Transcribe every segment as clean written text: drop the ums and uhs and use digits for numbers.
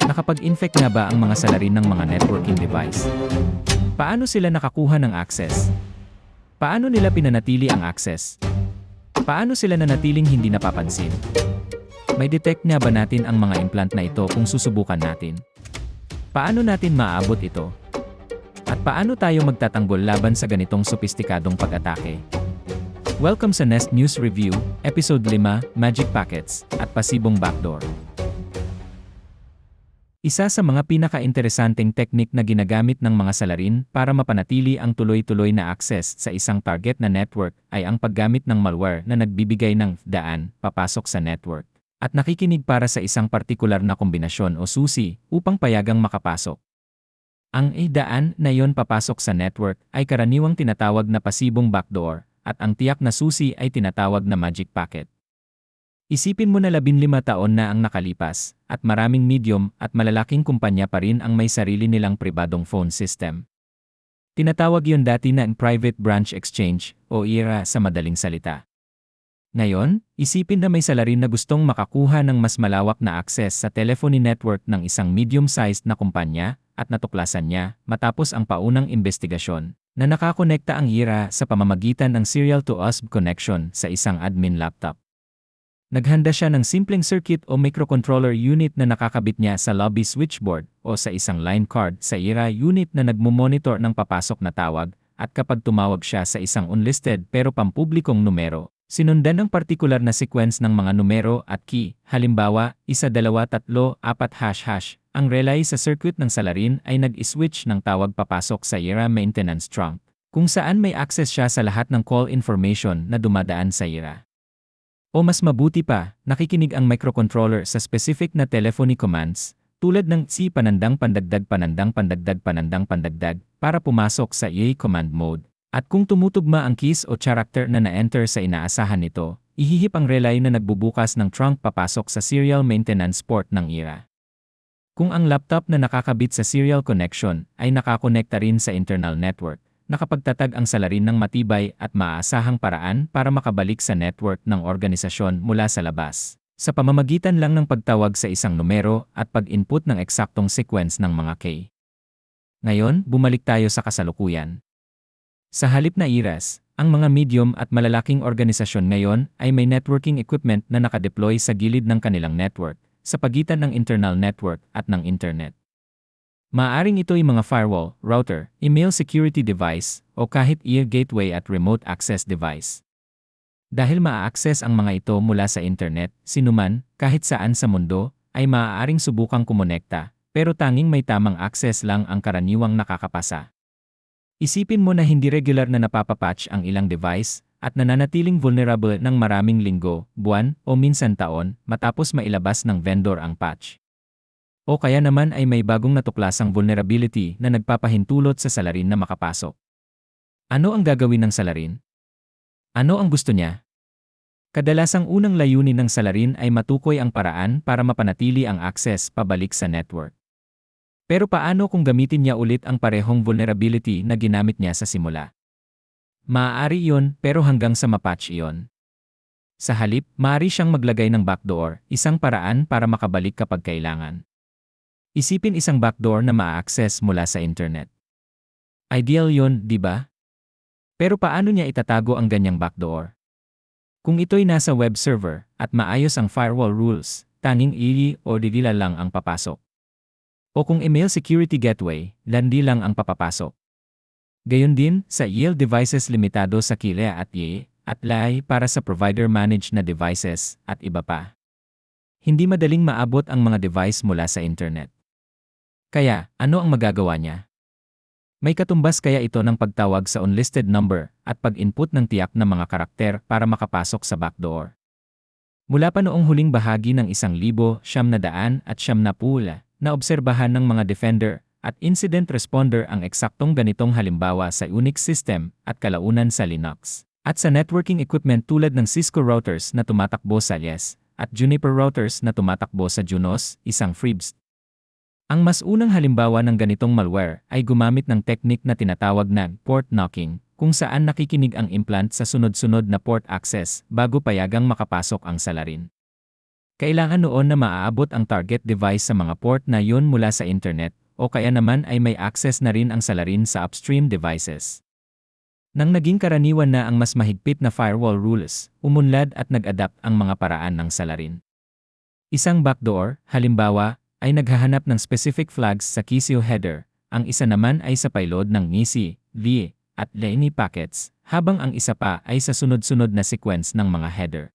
Nakapag-infect na ba ang mga salarin ng mga networking device? Paano sila nakakuha ng access? Paano nila pinanatili ang access? Paano sila nanatiling hindi napapansin? May detect na ba natin ang mga implant na ito kung susubukan natin? Paano natin maaabot ito? At paano tayo magtatanggol laban sa ganitong sopistikadong pag-atake? Welcome sa Nest News Review, Episode 5, Magic Packets, at Pasibong Backdoor. Isa sa mga pinaka-interesanteng teknik na ginagamit ng mga salarin para mapanatili ang tuloy-tuloy na access sa isang target na network ay ang paggamit ng malware na nagbibigay ng daan papasok sa network at nakikinig para sa isang partikular na kombinasyon o susi upang payagang makapasok. Ang daan na iyon papasok sa network ay karaniwang tinatawag na pasibong backdoor at ang tiyak na susi ay tinatawag na magic packet. Isipin mo na 15 taon na ang nakalipas at maraming medium at malalaking kumpanya pa rin ang may sarili nilang pribadong phone system. Tinatawag yon dati na private branch exchange o IRA sa madaling salita. Ngayon, isipin na may salarin na gustong makakuha ng mas malawak na access sa telephony network ng isang medium-sized na kumpanya at natuklasan niya matapos ang paunang investigasyon na nakakonekta ang IRA sa pamamagitan ng serial to USB connection sa isang admin laptop. Naghanda siya ng simpleng circuit o microcontroller unit na nakakabit niya sa lobby switchboard o sa isang line card sa IRA unit na nagmumonitor ng papasok na tawag at kapag tumawag siya sa isang unlisted pero pampublikong numero, sinundan ng partikular na sequence ng mga numero at key, halimbawa, 1, 2, 3, 4 ##. Ang relay sa circuit ng salarin ay nag-switch ng tawag papasok sa IRA maintenance trunk, kung saan may access siya sa lahat ng call information na dumadaan sa IRA. O mas mabuti pa, nakikinig ang microcontroller sa specific na telephony commands, tulad ng si panandang pandagdag panandang pandagdag panandang pandagdag para pumasok sa EA command mode. At kung tumutugma ang keys o character na na-enter sa inaasahan nito, ihihip ang relay na nagbubukas ng trunk papasok sa serial maintenance port ng IRA. Kung ang laptop na nakakabit sa serial connection ay nakakonekta rin sa internal network, nakapagtatag ang salarin ng matibay at maaasahang paraan para makabalik sa network ng organisasyon mula sa labas, sa pamamagitan lang ng pagtawag sa isang numero at pag-input ng eksaktong sequence ng mga key. Ngayon, bumalik tayo sa kasalukuyan. Sa halip na IRAs, ang mga medium at malalaking organisasyon ngayon ay may networking equipment na nakadeploy sa gilid ng kanilang network, sa pagitan ng internal network at ng internet. Maaaring ito'y mga firewall, router, email security device, o kahit ear gateway at remote access device. Dahil maa-access ang mga ito mula sa internet, sinuman, kahit saan sa mundo, ay maaaring subukang kumonekta, pero tanging may tamang access lang ang karaniwang nakakapasa. Isipin mo na hindi regular na napapapatch ang ilang device, at nananatiling vulnerable ng maraming linggo, buwan, o minsan taon, matapos mailabas ng vendor ang patch. O kaya naman ay may bagong natuklasang vulnerability na nagpapahintulot sa salarin na makapasok. Ano ang gagawin ng salarin? Ano ang gusto niya? Kadalasang unang layunin ng salarin ay matukoy ang paraan para mapanatili ang access pabalik sa network. Pero paano kung gamitin niya ulit ang parehong vulnerability na ginamit niya sa simula? Maaari iyon pero hanggang sa mapatch iyon. Sa halip, maaari siyang maglagay ng backdoor, isang paraan para makabalik kapag kailangan. Isipin isang backdoor na ma-access mula sa internet. Ideal yon, di ba? Pero paano niya itatago ang ganyang backdoor? Kung ito'y nasa web server at maayos ang firewall rules, tanging IE o DDL lang ang papasok. O kung email security gateway, landi lang ang papapasok. Gayon din, sa EL devices limitado sa KILEA at IE, at LAI para sa provider-managed na devices, at iba pa. Hindi madaling maabot ang mga device mula sa internet. Kaya, ano ang magagawa niya? May katumbas kaya ito ng pagtawag sa unlisted number at pag-input ng tiyak na mga karakter para makapasok sa backdoor. Mula pa noong huling bahagi ng 1900 at 1990, naobserbahan ng mga defender at incident responder ang eksaktong ganitong halimbawa sa Unix system at kalaunan sa Linux, at sa networking equipment tulad ng Cisco routers na tumatakbo sa Alias at Juniper routers na tumatakbo sa Junos, isang FreeBSD. Ang mas unang halimbawa ng ganitong malware ay gumamit ng teknik na tinatawag na port knocking, kung saan nakikinig ang implant sa sunod-sunod na port access bago payagang makapasok ang salarin. Kailangan noon na maaabot ang target device sa mga port na yon mula sa internet, o kaya naman ay may access na rin ang salarin sa upstream devices. Nang naging karaniwan na ang mas mahigpit na firewall rules, umunlad at nag-adapt ang mga paraan ng salarin. Isang backdoor, halimbawa, ay naghahanap ng specific flags sa KSIO header, ang isa naman ay sa payload ng NICI, VE, at LANI packets, habang ang isa pa ay sa sunod-sunod na sequence ng mga header.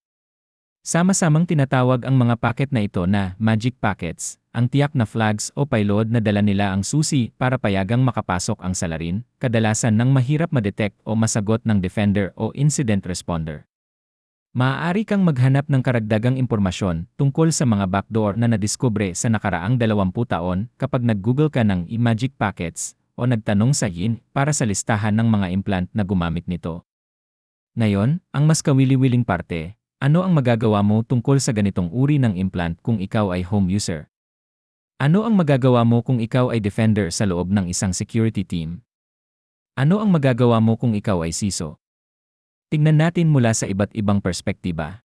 Sama-samang tinatawag ang mga packet na ito na magic packets, ang tiyak na flags o payload na dala nila ang susi para payagang makapasok ang salarin, kadalasan nang mahirap ma-detect o masagot ng defender o incident responder. Maaari kang maghanap ng karagdagang impormasyon tungkol sa mga backdoor na nadiskubre sa nakaraang 20 taon kapag nag-Google ka ng magic packets o nagtanong sa YIN para sa listahan ng mga implant na gumamit nito. Ngayon, ang mas kawili-wiling parte, ano ang magagawa mo tungkol sa ganitong uri ng implant kung ikaw ay home user? Ano ang magagawa mo kung ikaw ay defender sa loob ng isang security team? Ano ang magagawa mo kung ikaw ay CISO? Tingnan natin mula sa iba't ibang perspektiba.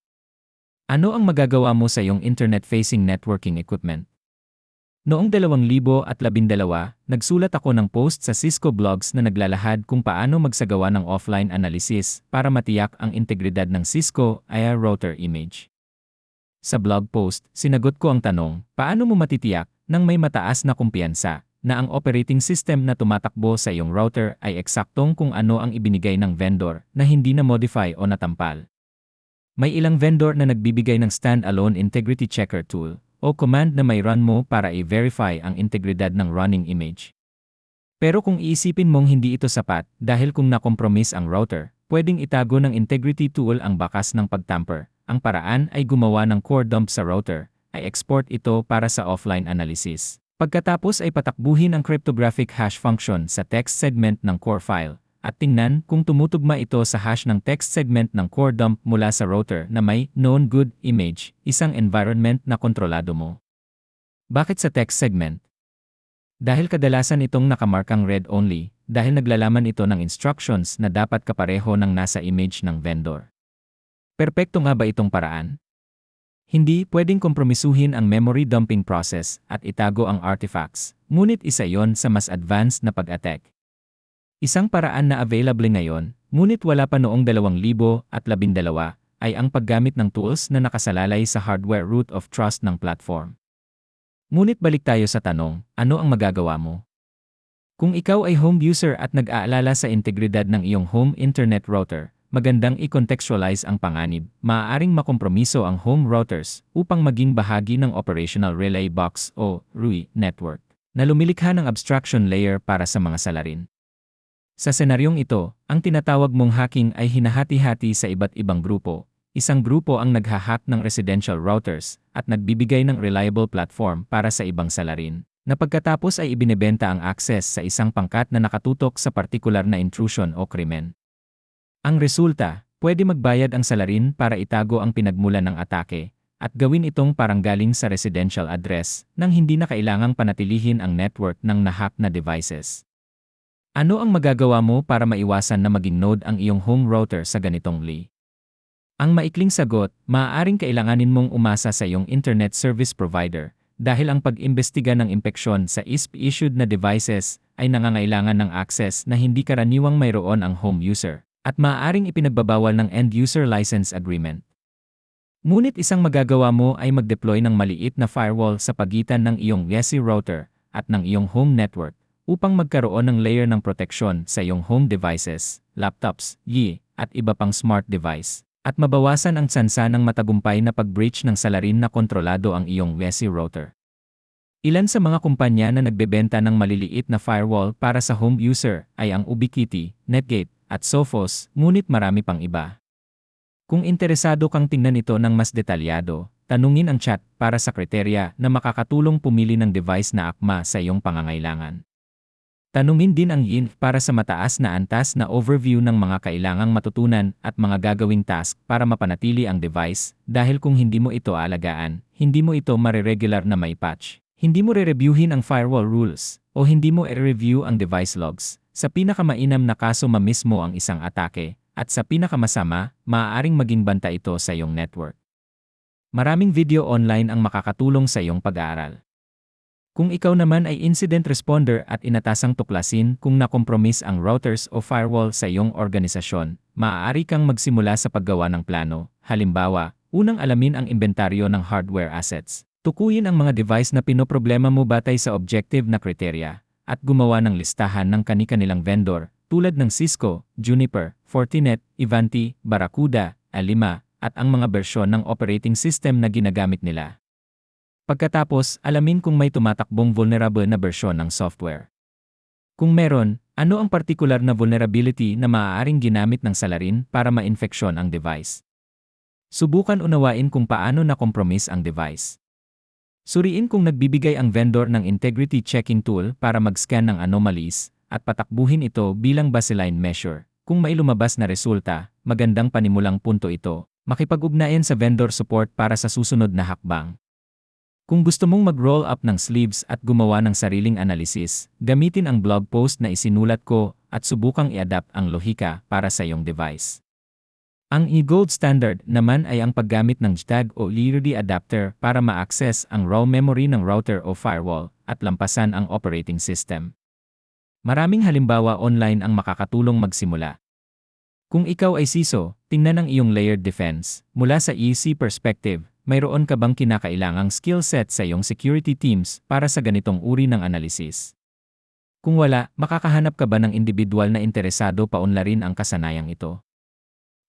Ano ang magagawa mo sa iyong internet-facing networking equipment? Noong 2012, nagsulat ako ng post sa Cisco Blogs na naglalahad kung paano magsagawa ng offline analysis para matiyak ang integridad ng Cisco IR router image. Sa blog post, sinagot ko ang tanong, paano mo matitiyak nang may mataas na kumpiyansa na ang operating system na tumatakbo sa iyong router ay eksaktong kung ano ang ibinigay ng vendor na hindi na-modify o natampal? May ilang vendor na nagbibigay ng standalone integrity checker tool o command na may run mo para i-verify ang integridad ng running image. Pero kung iisipin mong hindi ito sapat dahil kung nakompromise ang router, pwedeng itago ng integrity tool ang bakas ng pagtamper. Ang paraan ay gumawa ng core dump sa router, ay export ito para sa offline analysis. Pagkatapos ay patakbuhin ang cryptographic hash function sa text segment ng core file, at tingnan kung tumutugma ito sa hash ng text segment ng core dump mula sa router na may known good image, isang environment na kontrolado mo. Bakit sa text segment? Dahil kadalasan itong nakamarkang read only, dahil naglalaman ito ng instructions na dapat kapareho ng nasa image ng vendor. Perpekto nga ba itong paraan? Hindi pwedeng kompromisuhin ang memory dumping process at itago ang artifacts, ngunit isa yon sa mas advanced na pag-attack. Isang paraan na available ngayon, ngunit wala pa noong 2012, ay ang paggamit ng tools na nakasalalay sa hardware root of trust ng platform. Ngunit balik tayo sa tanong, ano ang magagawa mo? Kung ikaw ay home user at nag-aalala sa integridad ng iyong home internet router, magandang i-contextualize ang panganib. Maaaring makompromiso ang home routers upang maging bahagi ng Operational Relay Box o RUI network, na lumilikha ng abstraction layer para sa mga salarin. Sa senaryong ito, ang tinatawag mong hacking ay hinahati-hati sa iba't ibang grupo. Isang grupo ang naghahack ng residential routers at nagbibigay ng reliable platform para sa ibang salarin, na pagkatapos ay ibinebenta ang access sa isang pangkat na nakatutok sa partikular na intrusion o krimen. Ang resulta, pwede magbayad ang salarin para itago ang pinagmulan ng atake, at gawin itong parang galing sa residential address nang hindi na kailangang panatilihin ang network ng nahack na devices. Ano ang magagawa mo para maiwasan na maging node ang iyong home router sa ganitong li? Ang maikling sagot, maaaring kailanganin mong umasa sa iyong internet service provider dahil ang pag-imbestiga ng impeksyon sa ISP-issued na devices ay nangangailangan ng access na hindi karaniwang mayroon ang home user at maaaring ipinagbabawal ng end-user license agreement. Ngunit isang magagawa mo ay mag-deploy ng maliit na firewall sa pagitan ng iyong legacy router at ng iyong home network upang magkaroon ng layer ng proteksyon sa iyong home devices, laptops, at iba pang smart device, at mabawasan ang tsansa ng matagumpay na pag-breach ng salarin na kontrolado ang iyong legacy router. Ilan sa mga kumpanya na nagbebenta ng maliliit na firewall para sa home user ay ang Ubiquiti, Netgate, at Sophos, ngunit marami pang iba. Kung interesado kang tingnan ito ng mas detalyado, tanungin ang chat para sa kriteriya na makakatulong pumili ng device na akma sa iyong pangangailangan. Tanungin din ang YIN para sa mataas na antas na overview ng mga kailangang matutunan at mga gagawing task para mapanatili ang device dahil kung hindi mo ito alagaan, hindi mo ito mareregular na may patch. Hindi mo re-reviewin ang firewall rules o hindi mo i-review ang device logs. Sa pinakamainam na kaso ma-miss mo ang isang atake at sa pinakamasama, maaaring maging banta ito sa iyong network. Maraming video online ang makakatulong sa iyong pag-aaral. Kung ikaw naman ay incident responder at inatasang tuklasin kung nakompromis ang routers o firewall sa iyong organisasyon, maaari kang magsimula sa paggawa ng plano. Halimbawa, unang alamin ang inventaryo ng hardware assets. Tukuyin ang mga device na pinoproblema mo batay sa objective na kriteriya, at gumawa ng listahan ng kani-kanilang vendor, tulad ng Cisco, Juniper, Fortinet, Ivanti, Barracuda, Alima, at ang mga bersyon ng operating system na ginagamit nila. Pagkatapos, alamin kung may tumatakbong vulnerable na bersyon ng software. Kung meron, ano ang partikular na vulnerability na maaaring ginamit ng salarin para ma-infeksyon ang device? Subukan unawain kung paano na-compromise ang device. Suriin kung nagbibigay ang vendor ng integrity checking tool para mag-scan ng anomalies at patakbuhin ito bilang baseline measure. Kung may lumabas na resulta, magandang panimulang punto ito. Makipag-ugnayan sa vendor support para sa susunod na hakbang. Kung gusto mong mag-roll up ng sleeves at gumawa ng sariling analysis, gamitin ang blog post na isinulat ko at subukang i-adapt ang lohika para sa iyong device. Ang gold standard naman ay ang paggamit ng JTAG o Library Adapter para ma-access ang raw memory ng router o firewall at lampasan ang operating system. Maraming halimbawa online ang makakatulong magsimula. Kung ikaw ay CISO, tingnan ang iyong layered defense. Mula sa EC perspective, mayroon ka bang kinakailangang skill set sa iyong security teams para sa ganitong uri ng analysis? Kung wala, makakahanap ka ba ng individual na interesado paunlarin ang kasanayang ito?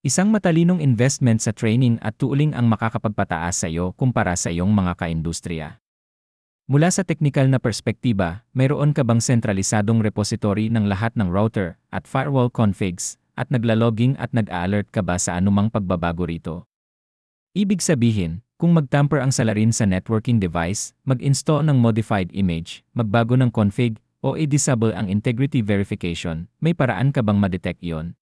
Isang matalinong investment sa training at tooling ang makakapagpataas sa iyo kumpara sa iyong mga kaindustriya. Mula sa teknikal na perspektiba, mayroon ka bang sentralisadong repository ng lahat ng router at firewall configs at naglaloging at nag-alert ka ba sa anumang pagbabago rito? Ibig sabihin, kung mag-tamper ang salarin sa networking device, mag-install ng modified image, magbago ng config, o i-disable ang integrity verification, may paraan ka bang ma-detect iyon?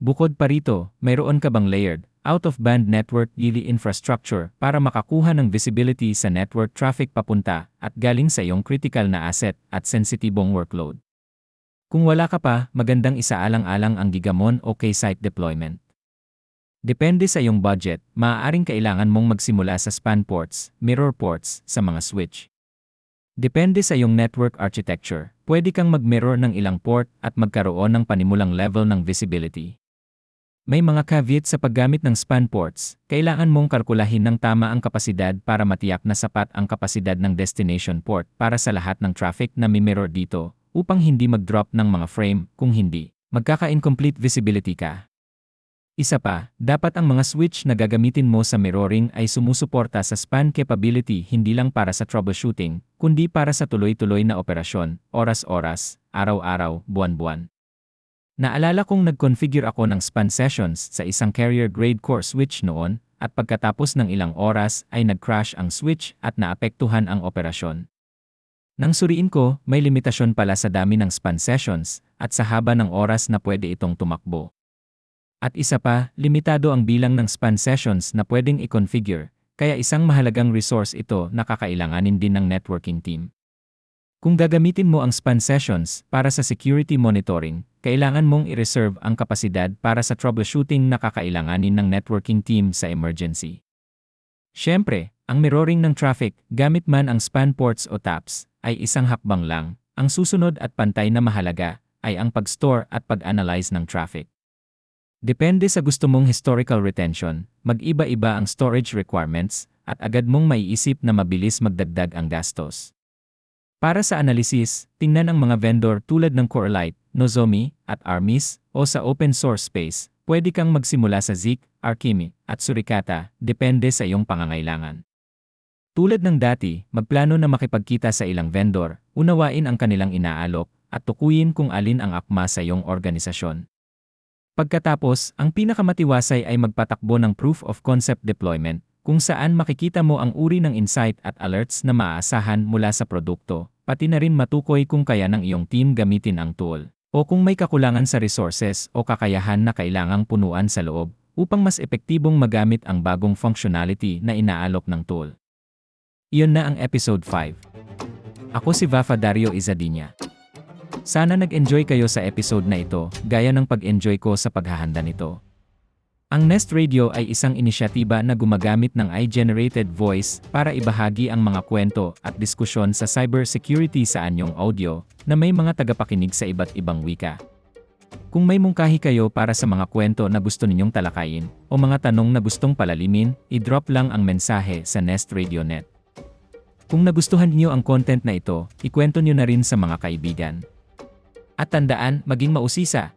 Bukod pa rito, mayroon ka bang layered, out-of-band network daily infrastructure para makakuha ng visibility sa network traffic papunta at galing sa iyong critical na asset at sensitibong workload? Kung wala ka pa, magandang isaalang-alang ang Gigamon o K-Site deployment. Depende sa iyong budget, maaaring kailangan mong magsimula sa span ports, mirror ports, sa mga switch. Depende sa iyong network architecture, pwede kang mag-mirror ng ilang port at magkaroon ng panimulang level ng visibility. May mga caveat sa paggamit ng span ports, kailangan mong kalkulahin ng tama ang kapasidad para matiyak na sapat ang kapasidad ng destination port para sa lahat ng traffic na mi-mirror dito, upang hindi mag-drop ng mga frame, kung hindi, magkaka-incomplete visibility ka. Isa pa, dapat ang mga switch na gagamitin mo sa mirroring ay sumusuporta sa span capability hindi lang para sa troubleshooting, kundi para sa tuloy-tuloy na operasyon, oras-oras, araw-araw, buwan-buwan. Naalala kong nag-configure ako ng span sessions sa isang carrier-grade core switch noon, at pagkatapos ng ilang oras ay nag-crash ang switch at naapektuhan ang operasyon. Nang suriin ko, may limitasyon pala sa dami ng span sessions at sa haba ng oras na pwede itong tumakbo. At isa pa, limitado ang bilang ng span sessions na pwedeng i-configure, kaya isang mahalagang resource ito na kakailanganin din ng networking team. Kung gagamitin mo ang span sessions para sa security monitoring, kailangan mong i-reserve ang kapasidad para sa troubleshooting na kakailanganin ng networking team sa emergency. Siyempre, ang mirroring ng traffic, gamit man ang span ports o taps, ay isang hakbang lang. Ang susunod at pantay na mahalaga ay ang pag-store at pag-analyze ng traffic. Depende sa gusto mong historical retention, mag-iba-iba ang storage requirements, at agad mong maiisip na mabilis magdagdag ang gastos. Para sa analysis, tingnan ang mga vendor tulad ng Corelight, Nozomi, at Armis, o sa open source space, pwede kang magsimula sa Zeek, Arkimi, at Suricata, depende sa iyong pangangailangan. Tulad ng dati, magplano na makipagkita sa ilang vendor, unawain ang kanilang inaalok, at tukuyin kung alin ang akma sa iyong organisasyon. Pagkatapos, ang pinakamatiwasay ay magpatakbo ng proof of concept deployment, kung saan makikita mo ang uri ng insight at alerts na maaasahan mula sa produkto, pati na rin matukoy kung kaya ng iyong team gamitin ang tool, o kung may kakulangan sa resources o kakayahan na kailangang punuan sa loob, upang mas epektibong magamit ang bagong functionality na inaalok ng tool. Iyon na ang episode 5. Ako si Vafa Dario Izadinya. Sana nag-enjoy kayo sa episode na ito, gaya ng pag-enjoy ko sa paghahanda nito. Ang Nest Radio ay isang inisyatiba na gumagamit ng AI-generated voice para ibahagi ang mga kwento at diskusyon sa cybersecurity sa anyong audio na may mga tagapakinig sa iba't ibang wika. Kung may mungkahi kayo para sa mga kwento na gusto ninyong talakayin o mga tanong na gustong palalimin, i-drop lang ang mensahe sa Nest Radio Net. Kung nagustuhan niyo ang content na ito, ikwento niyo na rin sa mga kaibigan. At tandaan, maging mausisa.